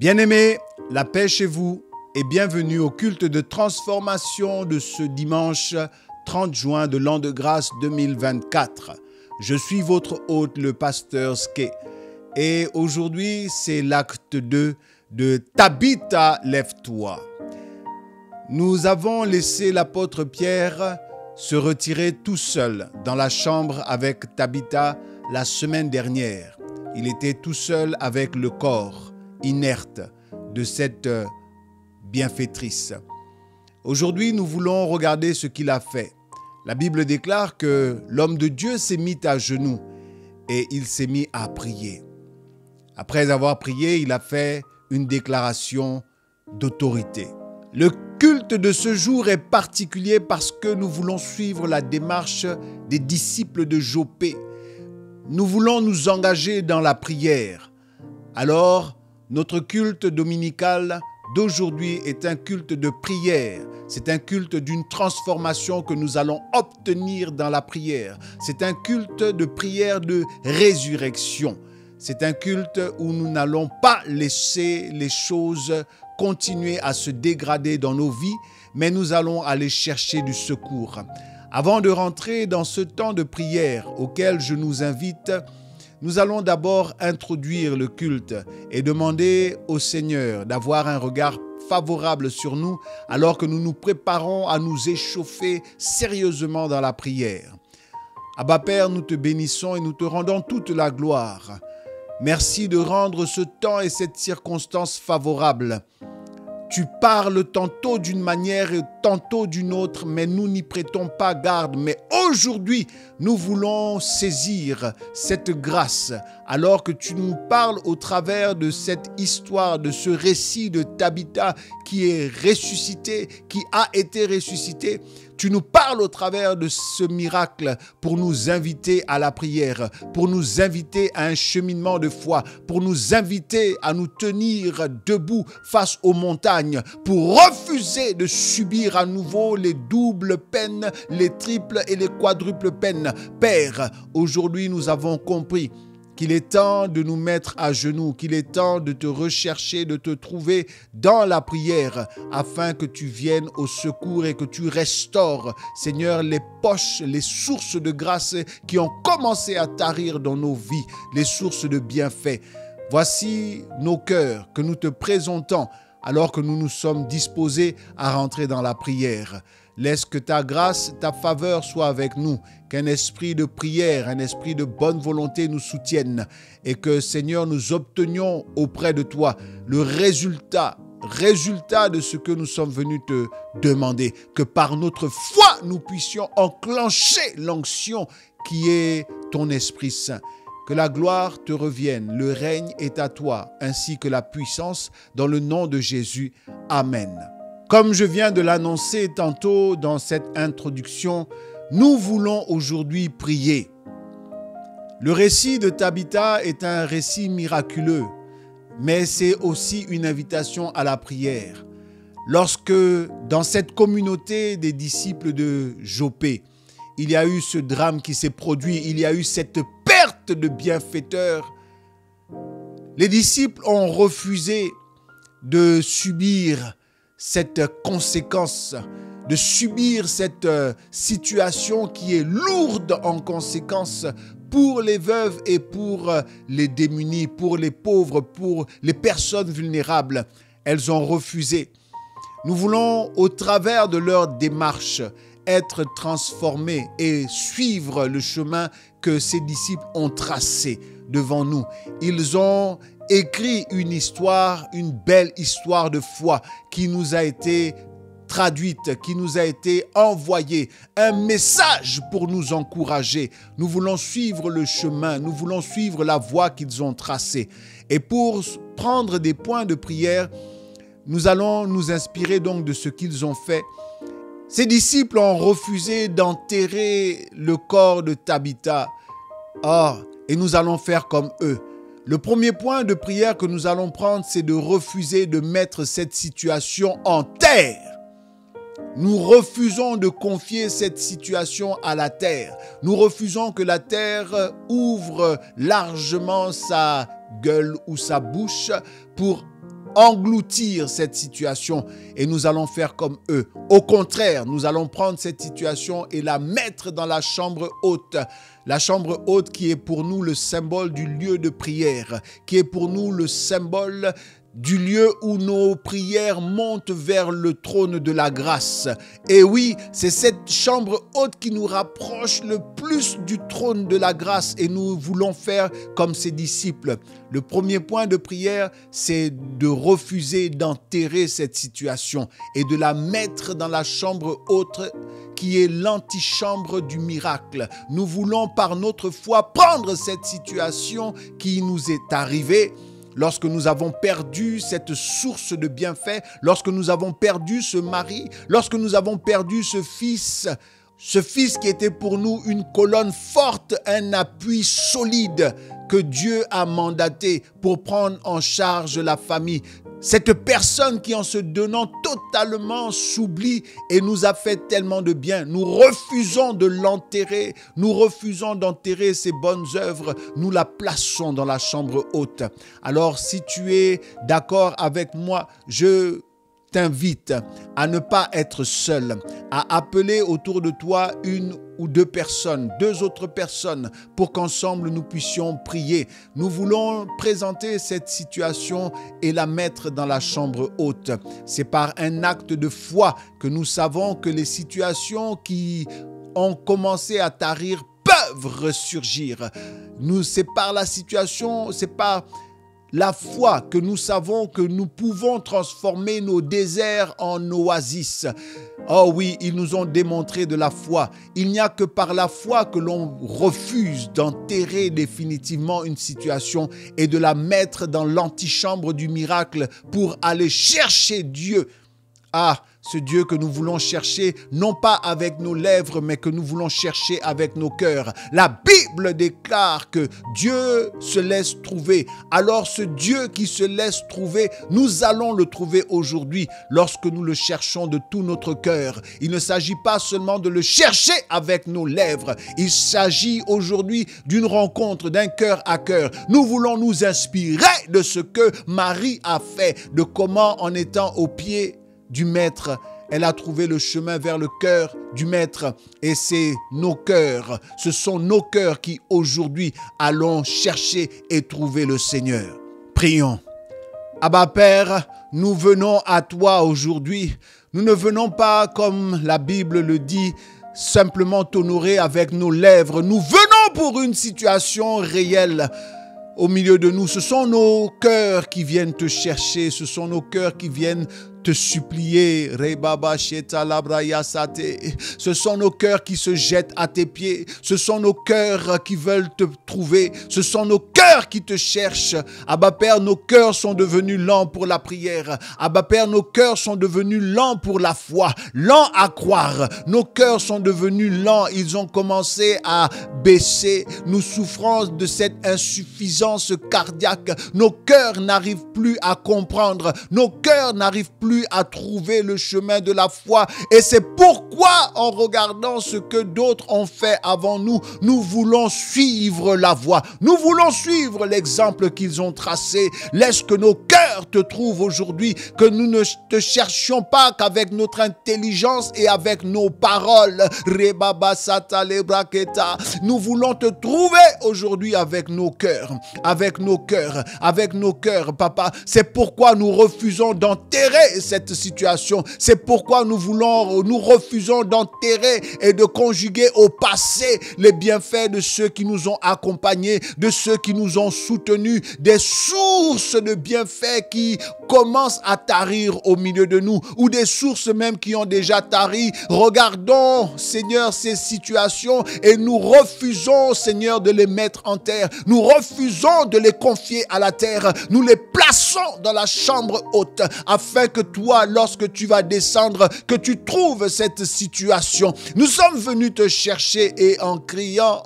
Bien-aimés, la paix chez vous et bienvenue au culte de transformation de ce dimanche 30 juin de l'an de grâce 2024. Je suis votre hôte, le pasteur Ske. Et aujourd'hui, c'est l'acte 2 de Tabitha, lève-toi. Nous avons laissé l'apôtre Pierre se retirer tout seul dans la chambre avec Tabitha la semaine dernière. Il était tout seul avec le corps inerte de cette bienfaitrice. Aujourd'hui, nous voulons regarder ce qu'il a fait. La Bible déclare que l'homme de Dieu s'est mis à genoux et il s'est mis à prier. Après avoir prié, il a fait une déclaration d'autorité. Le culte de ce jour est particulier parce que nous voulons suivre la démarche des disciples de Jopé. Nous voulons nous engager dans la prière. Alors, notre culte dominical d'aujourd'hui est un culte de prière. C'est un culte d'une transformation que nous allons obtenir dans la prière. C'est un culte de prière de résurrection. C'est un culte où nous n'allons pas laisser les choses continuer à se dégrader dans nos vies, mais nous allons aller chercher du secours. Avant de rentrer dans ce temps de prière auquel je nous invite, nous allons d'abord introduire le culte et demander au Seigneur d'avoir un regard favorable sur nous alors que nous nous préparons à nous échauffer sérieusement dans la prière. Abba Père, nous te bénissons et nous te rendons toute la gloire. Merci de rendre ce temps et cette circonstance favorable. Tu parles tantôt d'une manière et tantôt d'une autre, mais nous n'y prêtons pas garde. Mais aujourd'hui, nous voulons saisir cette grâce, alors que tu nous parles au travers de cette histoire, de ce récit de Tabitha qui est ressuscité, qui a été ressuscité. Tu nous parles au travers de ce miracle pour nous inviter à la prière, pour nous inviter à un cheminement de foi, pour nous inviter à nous tenir debout face aux montagnes, pour refuser de subir à nouveau les doubles peines, les triples et les quadruples peines. Père, aujourd'hui nous avons compris qu'il est temps de nous mettre à genoux, qu'il est temps de te rechercher, de te trouver dans la prière, afin que tu viennes au secours et que tu restaures, Seigneur, les poches, les sources de grâce qui ont commencé à tarir dans nos vies, les sources de bienfaits. Voici nos cœurs que nous te présentons alors que nous nous sommes disposés à rentrer dans la prière. Laisse que ta grâce, ta faveur soit avec nous, qu'un esprit de prière, un esprit de bonne volonté nous soutienne et que, Seigneur, nous obtenions auprès de toi le résultat de ce que nous sommes venus te demander. Que par notre foi, nous puissions enclencher l'onction qui est ton Esprit Saint. Que la gloire te revienne, le règne est à toi, ainsi que la puissance, dans le nom de Jésus. Amen. Comme je viens de l'annoncer tantôt dans cette introduction, nous voulons aujourd'hui prier. Le récit de Tabitha est un récit miraculeux, mais c'est aussi une invitation à la prière. Lorsque, dans cette communauté des disciples de Jopé, il y a eu ce drame qui s'est produit, il y a eu cette perte de bienfaiteurs, les disciples ont refusé de subir cette conséquence, de subir cette situation qui est lourde en conséquences pour les veuves et pour les démunis, pour les pauvres, pour les personnes vulnérables. Elles ont refusé. Nous voulons, au travers de leur démarche, être transformés et suivre le chemin que ces disciples ont tracé devant nous. Ils ont écrit une histoire, une belle histoire de foi qui nous a été traduite, qui nous a été envoyée, un message pour nous encourager. Nous voulons suivre le chemin, nous voulons suivre la voie qu'ils ont tracée. Et pour prendre des points de prière, nous allons nous inspirer donc de ce qu'ils ont fait. Ces disciples ont refusé d'enterrer le corps de Tabitha. Et nous allons faire comme eux. Le premier point de prière que nous allons prendre, c'est de refuser de mettre cette situation en terre. Nous refusons de confier cette situation à la terre. Nous refusons que la terre ouvre largement sa gueule ou sa bouche pour engloutir cette situation et nous allons faire comme eux. Au contraire, nous allons prendre cette situation et la mettre dans la chambre haute. La chambre haute qui est pour nous le symbole du lieu de prière, qui est pour nous le symbole du lieu où nos prières montent vers le trône de la grâce. Et oui, c'est cette chambre haute qui nous rapproche le plus du trône de la grâce et nous voulons faire comme ses disciples. Le premier point de prière, c'est de refuser d'enterrer cette situation et de la mettre dans la chambre haute qui est l'antichambre du miracle. Nous voulons par notre foi prendre cette situation qui nous est arrivée lorsque nous avons perdu cette source de bienfait, lorsque nous avons perdu ce mari, lorsque nous avons perdu ce fils qui était pour nous une colonne forte, un appui solide que Dieu a mandaté pour prendre en charge la famille. Cette personne qui, en se donnant totalement, s'oublie et nous a fait tellement de bien. Nous refusons de l'enterrer. Nous refusons d'enterrer ses bonnes œuvres. Nous la plaçons dans la chambre haute. Alors, si tu es d'accord avec moi, je t'invite à ne pas être seul, à appeler autour de toi une ou deux personnes, deux autres personnes, pour qu'ensemble nous puissions prier. Nous voulons présenter cette situation et la mettre dans la chambre haute. C'est par un acte de foi que nous savons que les situations qui ont commencé à tarir peuvent ressurgir. C'est par la situation, c'est par la foi que nous savons que nous pouvons transformer nos déserts en oasis. Oh oui, ils nous ont démontré de la foi. Il n'y a que par la foi que l'on refuse d'enterrer définitivement une situation et de la mettre dans l'antichambre du miracle pour aller chercher Dieu. Ah, ce Dieu que nous voulons chercher, non pas avec nos lèvres, mais que nous voulons chercher avec nos cœurs. La Bible déclare que Dieu se laisse trouver. Alors ce Dieu qui se laisse trouver, nous allons le trouver aujourd'hui lorsque nous le cherchons de tout notre cœur. Il ne s'agit pas seulement de le chercher avec nos lèvres. Il s'agit aujourd'hui d'une rencontre, d'un cœur à cœur. Nous voulons nous inspirer de ce que Marie a fait, de comment en étant au pied du Maître, elle a trouvé le chemin vers le cœur du Maître. Et c'est nos cœurs, ce sont nos cœurs qui aujourd'hui allons chercher et trouver le Seigneur. Prions. Abba Père, nous venons à toi aujourd'hui. Nous ne venons pas, comme la Bible le dit, simplement t'honorer avec nos lèvres. Nous venons pour une situation réelle. Au milieu de nous, ce sont nos cœurs qui viennent te chercher, ce sont nos cœurs qui viennent te supplier. Ce sont nos cœurs qui se jettent à tes pieds. Ce sont nos cœurs qui veulent te trouver. Ce sont nos cœurs qui te cherchent. Abba Père, nos cœurs sont devenus lents pour la prière. Abba Père, nos cœurs sont devenus lents pour la foi, lents à croire. Nos cœurs sont devenus lents. Ils ont commencé à baisser. Nous souffrons de cette insuffisance cardiaque. Nos cœurs n'arrivent plus à comprendre. Nos cœurs n'arrivent plus à trouver le chemin de la foi. Et c'est pourquoi, en regardant ce que d'autres ont fait avant nous, nous voulons suivre la voie. Nous voulons suivre l'exemple qu'ils ont tracé. Laisse que nos cœurs te trouvent aujourd'hui, que nous ne te cherchions pas qu'avec notre intelligence et avec nos paroles. Nous voulons te trouver aujourd'hui avec nos cœurs, avec nos cœurs, avec nos cœurs, Papa. C'est pourquoi nous refusons d'enterrer cette situation. C'est pourquoi nous refusons d'enterrer et de conjuguer au passé les bienfaits de ceux qui nous ont accompagnés, de ceux qui nous ont soutenus, des sources de bienfaits qui commencent à tarir au milieu de nous, ou des sources même qui ont déjà tari. Regardons, Seigneur, ces situations et nous refusons, Seigneur, de les mettre en terre. Nous refusons de les confier à la terre. Nous les plaçons dans la chambre haute afin que toi, lorsque tu vas descendre, que tu trouves cette situation. Nous sommes venus te chercher et en criant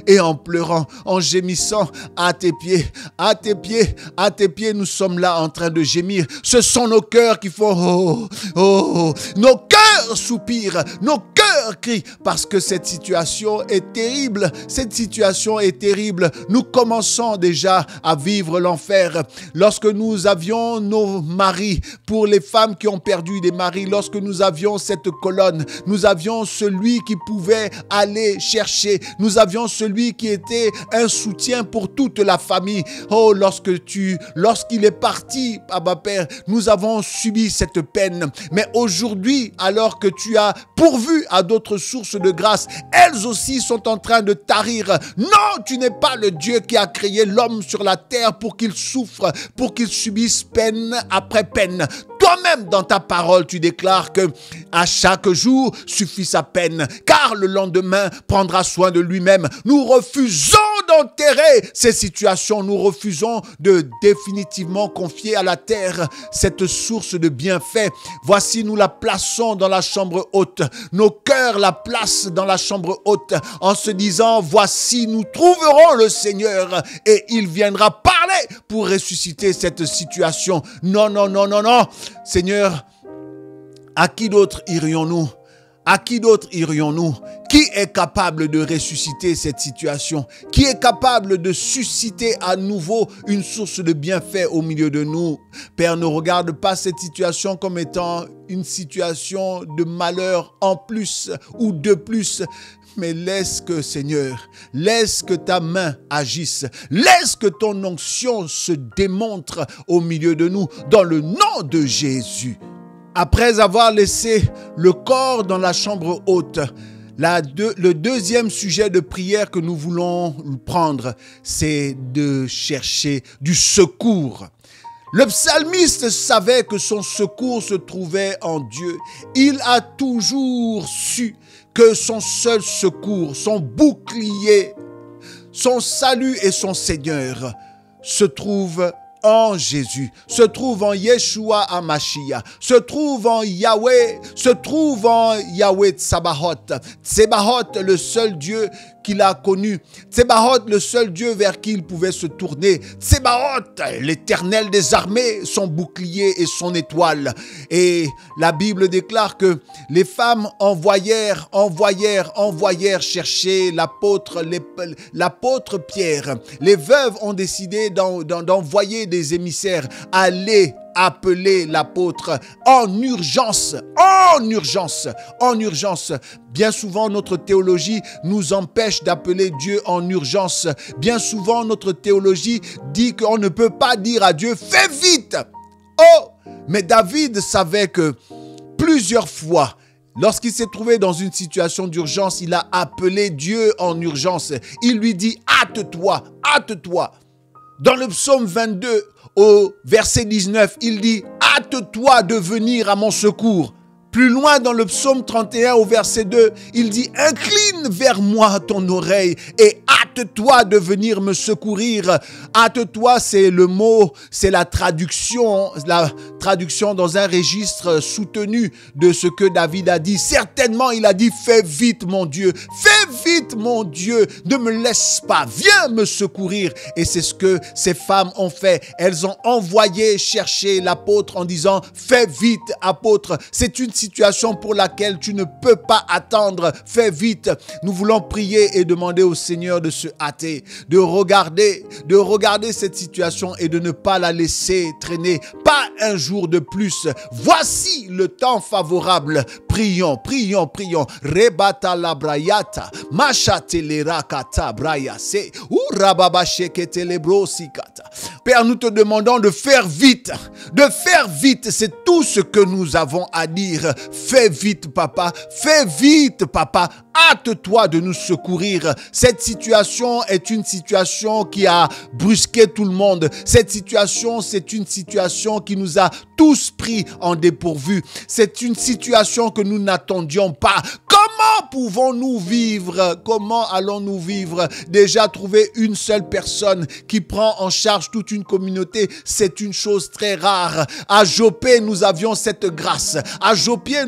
et en pleurant, en gémissant à tes pieds, nous sommes là en train de gémir. Ce sont nos cœurs qui font nos cœurs soupirent, nos cœurs crient parce que cette situation est terrible. Cette situation est terrible. Nous commençons déjà à vivre l'enfer. Lorsque nous avions nos maris, pour les femmes qui ont perdu des maris, lorsque nous avions cette colonne, nous avions celui qui pouvait aller chercher, nous avions celui qui était un soutien pour toute la famille. Oh, lorsqu'il est parti, Abba Père, nous avons subi cette peine. Mais aujourd'hui, alors que tu as pourvu à d'autres sources de grâce, elles aussi sont en train de tarir. Non, tu n'es pas le Dieu qui a créé l'homme sur la terre pour qu'il souffre, pour qu'il subisse peine après peine. Toi-même, dans ta parole, tu déclares que à chaque jour suffit sa peine, car le lendemain prendra soin de lui-même. Nous refusons d'enterrer ces situations. Nous refusons de définitivement confier à la terre cette source de bienfaits. Voici, nous la plaçons dans la chambre haute. Nos cœurs la placent dans la chambre haute en se disant, voici, nous trouverons le Seigneur et il viendra parler pour ressusciter cette situation. Non, non, non, non, non. Seigneur, à qui d'autre irions-nous? À qui d'autre irions-nous? Qui est capable de ressusciter cette situation? Qui est capable de susciter à nouveau une source de bienfait au milieu de nous? Père, ne regarde pas cette situation comme étant une situation de malheur en plus ou de plus. Mais laisse que, Seigneur, laisse que ta main agisse. Laisse que ton onction se démontre au milieu de nous, dans le nom de Jésus. Après avoir laissé le corps dans la chambre haute, le deuxième sujet de prière que nous voulons prendre, c'est de chercher du secours. Le psalmiste savait que son secours se trouvait en Dieu. Il a toujours su que son seul secours, son bouclier, son salut et son Seigneur se trouvent en Jésus, se trouve en Yeshua HaMashiach, se trouve en Yahweh Tsabaoth. Tsabaoth, le seul Dieu qu'il a connu. Tsabaoth, le seul Dieu vers qui il pouvait se tourner. Tsabaoth, l'Éternel des armées, son bouclier et son étoile. Et la Bible déclare que les femmes envoyèrent chercher l'apôtre Pierre. Les veuves ont décidé d'envoyer des émissaires aller appeler l'apôtre en urgence. Bien souvent, notre théologie nous empêche d'appeler Dieu en urgence. Bien souvent, notre théologie dit qu'on ne peut pas dire à Dieu, fais vite. Oh, mais David savait que plusieurs fois, lorsqu'il s'est trouvé dans une situation d'urgence, il a appelé Dieu en urgence. Il lui dit, hâte-toi, hâte-toi. Dans le psaume 22, au verset 19, il dit « Hâte-toi de venir à mon secours ». Plus loin dans le psaume 31 au verset 2, il dit « Incline vers moi ton oreille et hâte-toi de venir me secourir ». Hâte-toi, c'est le mot, c'est la traduction dans un registre soutenu de ce que David a dit. Certainement, il a dit « Fais vite mon Dieu, fais vite mon Dieu, ne me laisse pas, viens me secourir ». Et c'est ce que ces femmes ont fait. Elles ont envoyé chercher l'apôtre en disant « Fais vite, apôtre, c'est une situation pour laquelle tu ne peux pas attendre, fais vite ». Nous voulons prier et demander au Seigneur de se hâter, de regarder cette situation et de ne pas la laisser traîner, pas un jour de plus. Voici le temps favorable. Prions, prions, prions. Rebata la brayata, machatele rakata brayase, ou rababa sheketele brosikata. Père, nous te demandons de faire vite, c'est tout ce que nous avons à dire. Fais vite, papa, fais vite, papa. Hâte-toi de nous secourir. Cette situation est une situation qui a brusqué tout le monde. Cette situation, c'est une situation qui nous a tous pris en dépourvu. C'est une situation que nous n'attendions pas. Comment pouvons-nous vivre? Comment allons-nous vivre? Déjà, trouver une seule personne qui prend en charge toute une communauté, c'est une chose très rare. À Jopé, nous avions cette grâce. À Jopé,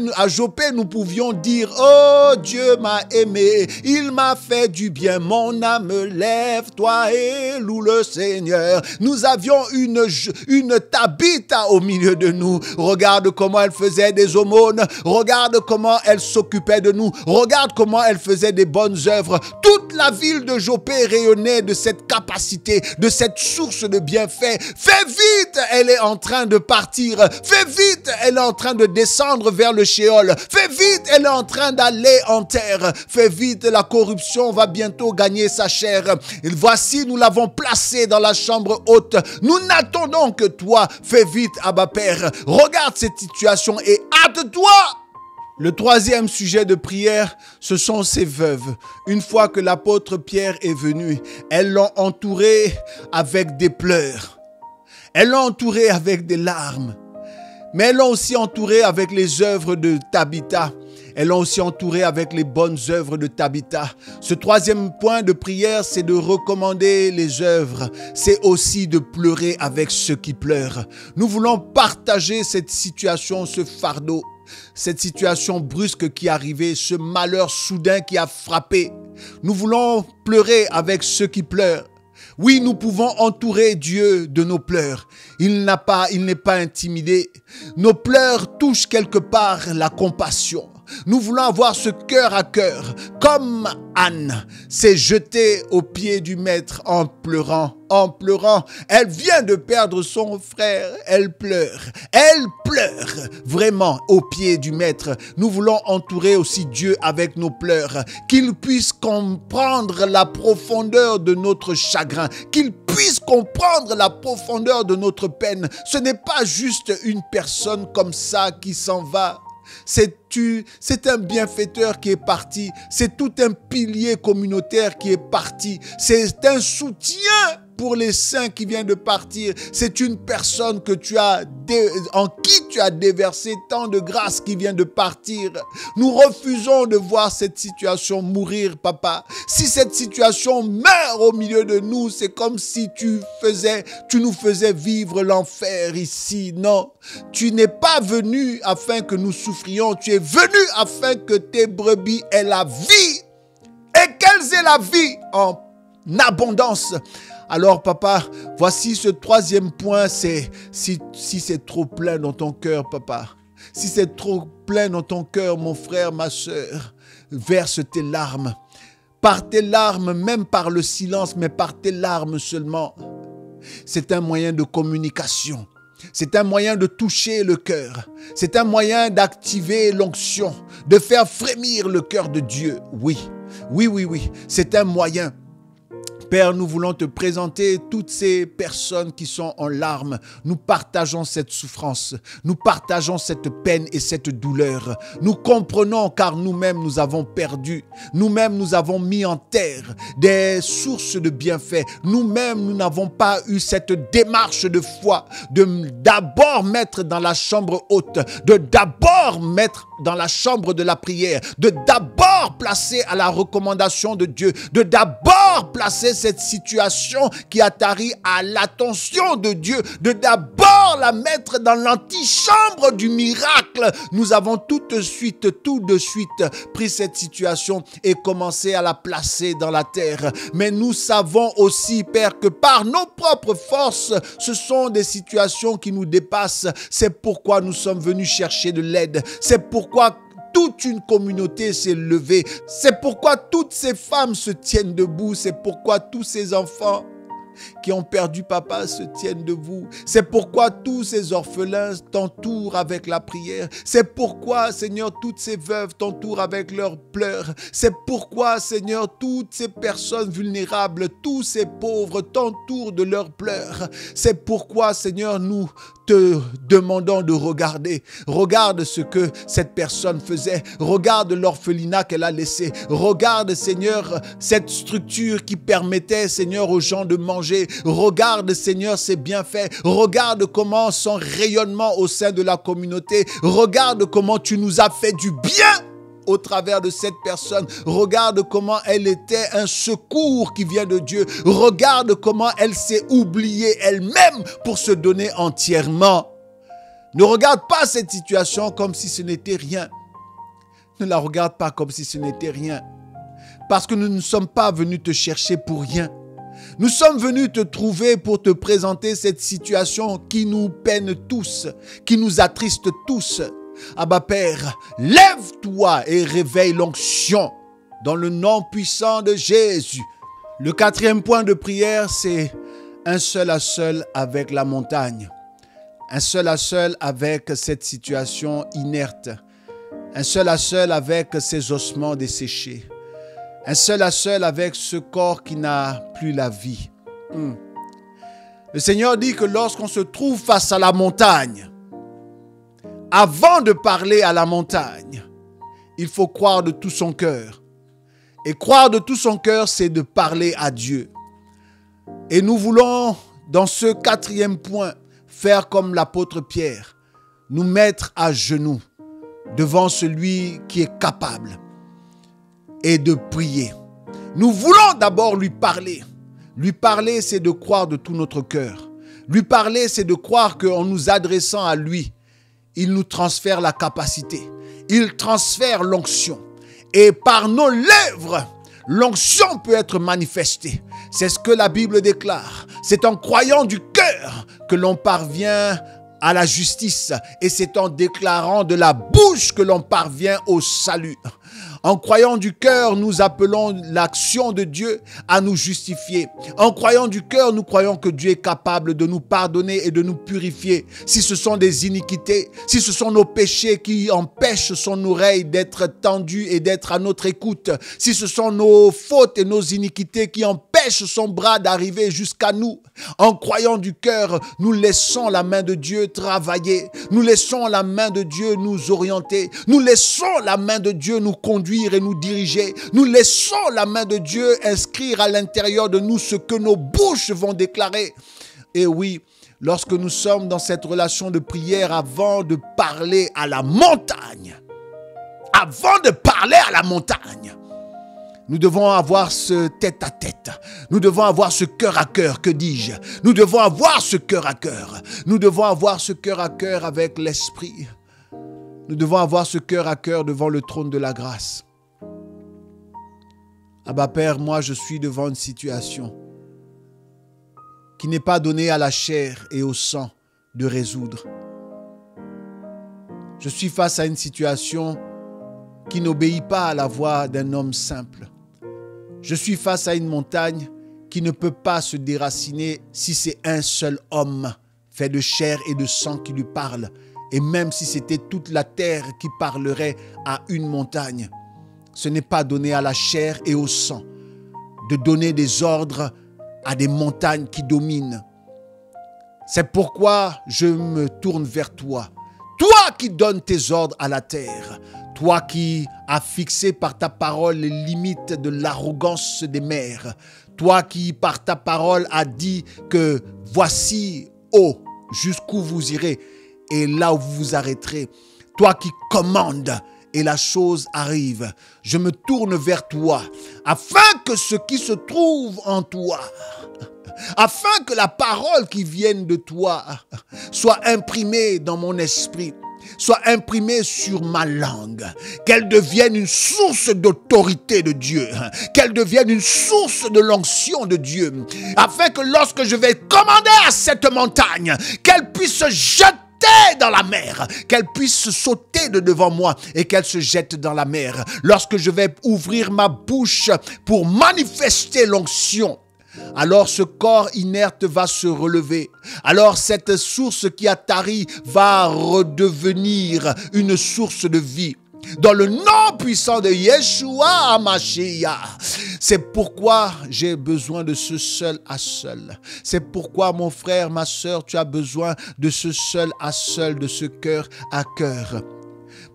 nous pouvions dire « Oh, Dieu m'a aimé, il m'a fait du bien, mon âme lève-toi et loue le Seigneur. » Nous avions une Tabitha au milieu de nous. Regarde comment elle faisait des aumônes. Regarde comment elle s'occupait de nous. Regarde comment elle faisait des bonnes œuvres. Toute la ville de Jopé rayonnait de cette capacité, de cette source de bienfaits. Fais vite, elle est en train de partir. Fais vite, elle est en train de descendre vers le Sheol. Fais vite, elle est en train d'aller en terre. Fais vite, la corruption va bientôt gagner sa chair. Et voici, nous l'avons placée dans la chambre haute. Nous n'attendons que toi. Fais vite, Abba Père. Regarde cette situation et hâte-toi. Le troisième sujet de prière, ce sont ces veuves. Une fois que l'apôtre Pierre est venu, elles l'ont entouré avec des pleurs. Elles l'ont entouré avec des larmes. Mais elles l'ont aussi entouré avec les œuvres de Tabitha. Elles l'ont aussi entouré avec les bonnes œuvres de Tabitha. Ce troisième point de prière, c'est de recommander les œuvres. C'est aussi de pleurer avec ceux qui pleurent. Nous voulons partager cette situation, ce fardeau, cette situation brusque qui est arrivée, ce malheur soudain qui a frappé. Nous voulons pleurer avec ceux qui pleurent. Oui, nous pouvons entourer Dieu de nos pleurs. Il n'est pas intimidé. Nos pleurs touchent quelque part la compassion. Nous voulons avoir ce cœur à cœur, comme Anne s'est jetée aux pieds du Maître en pleurant. Elle vient de perdre son frère, elle pleure vraiment aux pieds du Maître. Nous voulons entourer aussi Dieu avec nos pleurs, qu'il puisse comprendre la profondeur de notre chagrin, qu'il puisse comprendre la profondeur de notre peine. Ce n'est pas juste une personne comme ça qui s'en va. C'est un bienfaiteur qui est parti. C'est tout un pilier communautaire qui est parti. C'est un soutien pour les saints qui vient de partir. C'est une personne en qui tu as déversé tant de grâce qui vient de partir. Nous refusons de voir cette situation mourir, papa. Si cette situation meurt au milieu de nous, c'est comme si tu nous faisais vivre l'enfer ici. Non, tu n'es pas venu afin que nous souffrions. Tu es venu afin que tes brebis aient la vie et qu'elles aient la vie en abondance. Alors papa, voici ce troisième point, c'est si c'est trop plein dans ton cœur, papa. Si c'est trop plein dans ton cœur, mon frère, ma soeur, verse tes larmes. Par tes larmes, même par le silence, mais par tes larmes seulement. C'est un moyen de communication. C'est un moyen de toucher le cœur. C'est un moyen d'activer l'onction, de faire frémir le cœur de Dieu. Oui, c'est un moyen. Père, nous voulons te présenter toutes ces personnes qui sont en larmes. Nous partageons cette souffrance. Nous partageons cette peine et cette douleur. Nous comprenons car nous-mêmes nous avons perdu. Nous-mêmes nous avons mis en terre des sources de bienfaits. Nous-mêmes nous n'avons pas eu cette démarche de foi de d'abord mettre dans la chambre haute, de d'abord mettre dans la chambre de la prière, de d'abord placer à la recommandation de Dieu, de d'abord placer cette situation qui a tari à l'attention de Dieu, de d'abord la mettre dans l'antichambre du miracle. Nous avons tout de suite pris cette situation et commencé à la placer dans la terre. Mais nous savons aussi, Père, que par nos propres forces, ce sont des situations qui nous dépassent. C'est pourquoi nous sommes venus chercher de l'aide. C'est pourquoi toute une communauté s'est levée. C'est pourquoi toutes ces femmes se tiennent debout. C'est pourquoi tous ces enfants qui ont perdu papa se tiennent debout. C'est pourquoi tous ces orphelins t'entourent avec la prière. C'est pourquoi, Seigneur, toutes ces veuves t'entourent avec leurs pleurs. C'est pourquoi, Seigneur, toutes ces personnes vulnérables, tous ces pauvres t'entourent de leurs pleurs. C'est pourquoi, Seigneur, nous te demandons de regarder. Regarde ce que cette personne faisait. Regarde l'orphelinat qu'elle a laissé. Regarde, Seigneur, cette structure qui permettait, Seigneur, aux gens de manger. Regarde, Seigneur, ses bienfaits. Regarde comment son rayonnement au sein de la communauté. Regarde comment tu nous as fait du bien au travers de cette personne. Regarde comment elle était un secours qui vient de Dieu. Regarde comment elle s'est oubliée elle-même pour se donner entièrement. Ne regarde pas cette situation comme si ce n'était rien. Ne la regarde pas comme si ce n'était rien. Parce que nous ne sommes pas venus te chercher pour rien. Nous sommes venus te trouver pour te présenter cette situation qui nous peine tous, qui nous attriste tous. Abba Père, lève-toi et réveille l'onction dans le nom puissant de Jésus. Le quatrième point de prière, c'est un seul à seul avec la montagne. Un seul à seul avec cette situation inerte. Un seul à seul avec ces ossements desséchés. Un seul à seul avec ce corps qui n'a plus la vie. Le Seigneur dit que lorsqu'on se trouve face à la montagne, avant de parler à la montagne, il faut croire de tout son cœur. Et croire de tout son cœur, c'est de parler à Dieu. Et nous voulons, dans ce quatrième point, faire comme l'apôtre Pierre, nous mettre à genoux devant celui qui est capable et de prier. Nous voulons d'abord lui parler. Lui parler, c'est de croire de tout notre cœur. Lui parler, c'est de croire qu'en nous adressant à lui, il nous transfère la capacité. Il transfère l'onction. Et par nos lèvres, l'onction peut être manifestée. C'est ce que la Bible déclare. C'est en croyant du cœur que l'on parvient à la justice. Et c'est en déclarant de la bouche que l'on parvient au salut. En croyant du cœur, nous appelons l'action de Dieu à nous justifier. En croyant du cœur, nous croyons que Dieu est capable de nous pardonner et de nous purifier. Si ce sont des iniquités, si ce sont nos péchés qui empêchent son oreille d'être tendue et d'être à notre écoute, si ce sont nos fautes et nos iniquités qui empêchent son bras d'arriver jusqu'à nous, en croyant du cœur, nous laissons la main de Dieu travailler. Nous laissons la main de Dieu nous orienter. Nous laissons la main de Dieu nous conduire et nous diriger. Nous laissons la main de Dieu inscrire à l'intérieur de nous ce que nos bouches vont déclarer. Et oui, lorsque nous sommes dans cette relation de prière, avant de parler à la montagne, nous devons avoir ce tête-à-tête. Nous devons avoir ce cœur à cœur, que dis-je? Nous devons avoir ce cœur à cœur. Nous devons avoir ce cœur à cœur avec l'Esprit. Nous devons avoir ce cœur à cœur devant le trône de la grâce. Abba Père, moi je suis devant une situation qui n'est pas donnée à la chair et au sang de résoudre. Je suis face à une situation qui n'obéit pas à la voix d'un homme simple. Je suis face à une montagne qui ne peut pas se déraciner si c'est un seul homme fait de chair et de sang qui lui parle. Et même si c'était toute la terre qui parlerait à une montagne, ce n'est pas donné à la chair et au sang de donner des ordres à des montagnes qui dominent. C'est pourquoi je me tourne vers toi. Toi qui donnes tes ordres à la terre. Toi qui as fixé par ta parole les limites de l'arrogance des mers. Toi qui par ta parole as dit que voici, jusqu'où vous irez et là où vous vous arrêterez. Toi qui commandes et la chose arrive. Je me tourne vers toi afin que ce qui se trouve en toi, afin que la parole qui vienne de toi soit imprimée dans mon esprit, soit imprimée sur ma langue, qu'elle devienne une source d'autorité de Dieu, qu'elle devienne une source de l'onction de Dieu, afin que lorsque je vais commander à cette montagne, qu'elle puisse se jeter dans la mer, qu'elle puisse sauter de devant moi et qu'elle se jette dans la mer. Lorsque je vais ouvrir ma bouche pour manifester l'onction, alors ce corps inerte va se relever. Alors cette source qui a tari va redevenir une source de vie. Dans le nom puissant de Yeshua HaMashiach. C'est pourquoi j'ai besoin de ce seul à seul. C'est pourquoi mon frère, ma soeur, tu as besoin de ce seul à seul, de ce cœur à cœur.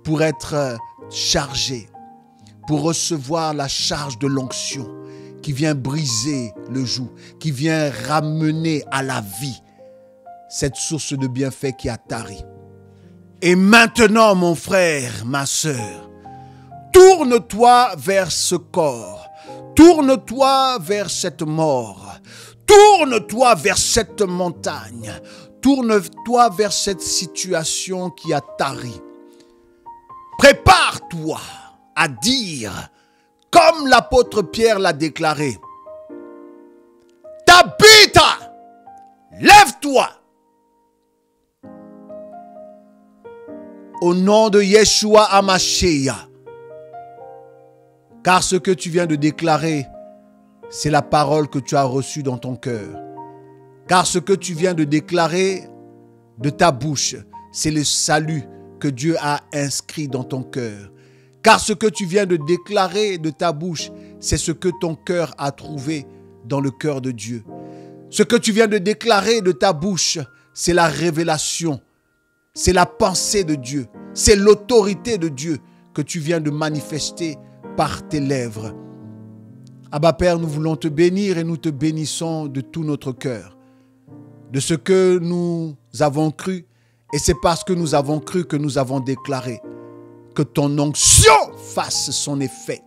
Pour être chargé, pour recevoir la charge de l'onction qui vient briser le joug, qui vient ramener à la vie cette source de bienfait qui a tari. Et maintenant, mon frère, ma sœur, tourne-toi vers ce corps, tourne-toi vers cette mort, tourne-toi vers cette montagne, tourne-toi vers cette situation qui a tari. Prépare-toi à dire, comme l'apôtre Pierre l'a déclaré, Tabitha, lève-toi. Au nom de Yeshua HaMashiach. Car ce que tu viens de déclarer, c'est la parole que tu as reçue dans ton cœur. Car ce que tu viens de déclarer de ta bouche, c'est le salut que Dieu a inscrit dans ton cœur. Car ce que tu viens de déclarer de ta bouche, c'est ce que ton cœur a trouvé dans le cœur de Dieu. Ce que tu viens de déclarer de ta bouche, c'est la révélation, c'est la pensée de Dieu, c'est l'autorité de Dieu que tu viens de manifester par tes lèvres. Abba Père, nous voulons te bénir et nous te bénissons de tout notre cœur, de ce que nous avons cru, et c'est parce que nous avons cru que nous avons déclaré que ton onction fasse son effet.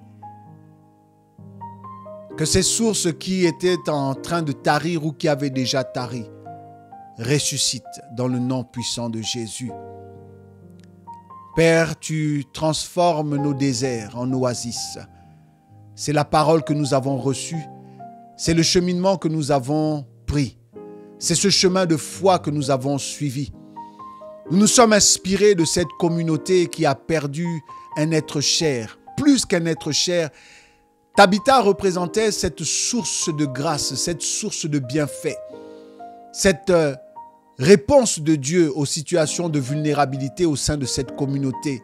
Que ces sources qui étaient en train de tarir ou qui avaient déjà tari ressuscitent dans le nom puissant de Jésus. Père, tu transformes nos déserts en oasis. C'est la parole que nous avons reçue. C'est le cheminement que nous avons pris. C'est ce chemin de foi que nous avons suivi. Nous nous sommes inspirés de cette communauté qui a perdu un être cher. Plus qu'un être cher, Tabitha représentait cette source de grâce, cette source de bienfait, cette réponse de Dieu aux situations de vulnérabilité au sein de cette communauté,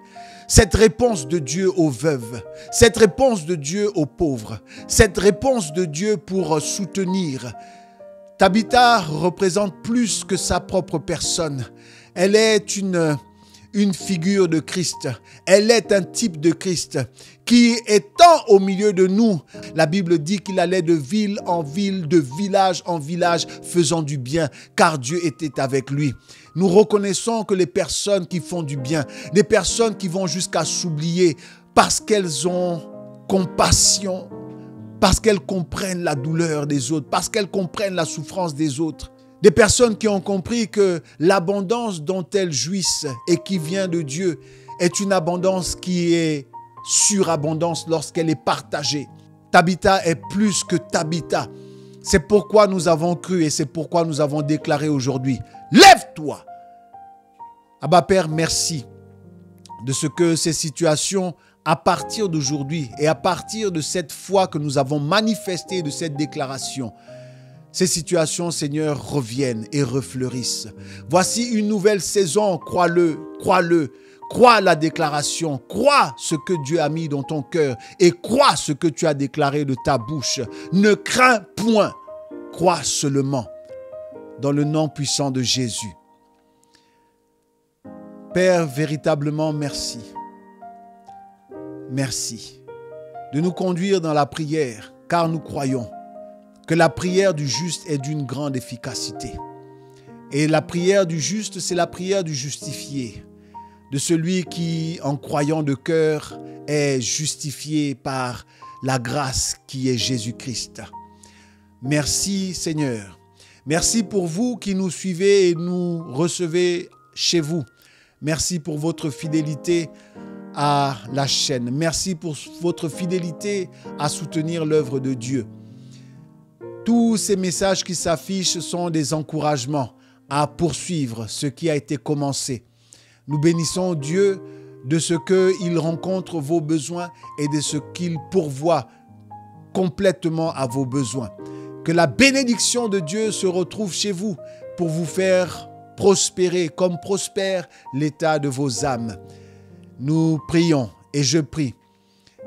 cette réponse de Dieu aux veuves, cette réponse de Dieu aux pauvres, cette réponse de Dieu pour soutenir. Tabitha représente plus que sa propre personne. Elle est une figure de Christ. Elle est un type de Christ qui, étant au milieu de nous, la Bible dit qu'il allait de ville en ville, de village en village, faisant du bien, car Dieu était avec lui. Nous reconnaissons que les personnes qui font du bien, les personnes qui vont jusqu'à s'oublier parce qu'elles ont compassion, parce qu'elles comprennent la douleur des autres, parce qu'elles comprennent la souffrance des autres, des personnes qui ont compris que l'abondance dont elles jouissent et qui vient de Dieu est une abondance qui est surabondance lorsqu'elle est partagée. Tabitha est plus que Tabitha. C'est pourquoi nous avons cru et c'est pourquoi nous avons déclaré aujourd'hui, lève-toi. Abba Père, merci de ce que ces situations, à partir d'aujourd'hui et à partir de cette foi que nous avons manifestée de cette déclaration, ces situations, Seigneur, reviennent et refleurissent. Voici une nouvelle saison, crois-le, crois-le. Crois la déclaration, crois ce que Dieu a mis dans ton cœur et crois ce que tu as déclaré de ta bouche. Ne crains point, crois seulement dans le nom puissant de Jésus. Père, véritablement merci. Merci de nous conduire dans la prière, car nous croyons que la prière du juste est d'une grande efficacité. Et la prière du juste, c'est la prière du justifié, de celui qui, en croyant de cœur, est justifié par la grâce qui est Jésus-Christ. Merci Seigneur. Merci pour vous qui nous suivez et nous recevez chez vous. Merci pour votre fidélité à la chaîne. Merci pour votre fidélité à soutenir l'œuvre de Dieu. Tous ces messages qui s'affichent sont des encouragements à poursuivre ce qui a été commencé. Nous bénissons Dieu de ce qu'il rencontre vos besoins et de ce qu'il pourvoit complètement à vos besoins. Que la bénédiction de Dieu se retrouve chez vous pour vous faire prospérer comme prospère l'état de vos âmes. Nous prions et je prie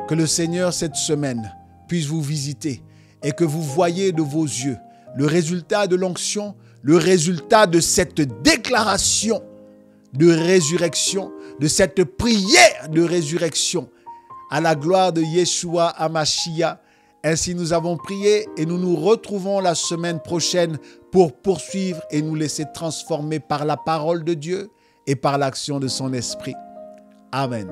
que le Seigneur cette semaine puisse vous visiter et que vous voyez de vos yeux le résultat de l'onction, le résultat de cette déclaration de résurrection, de cette prière de résurrection à la gloire de Yeshua HaMashiach. Ainsi nous avons prié et nous nous retrouvons la semaine prochaine pour poursuivre et nous laisser transformer par la parole de Dieu et par l'action de son esprit. Amen.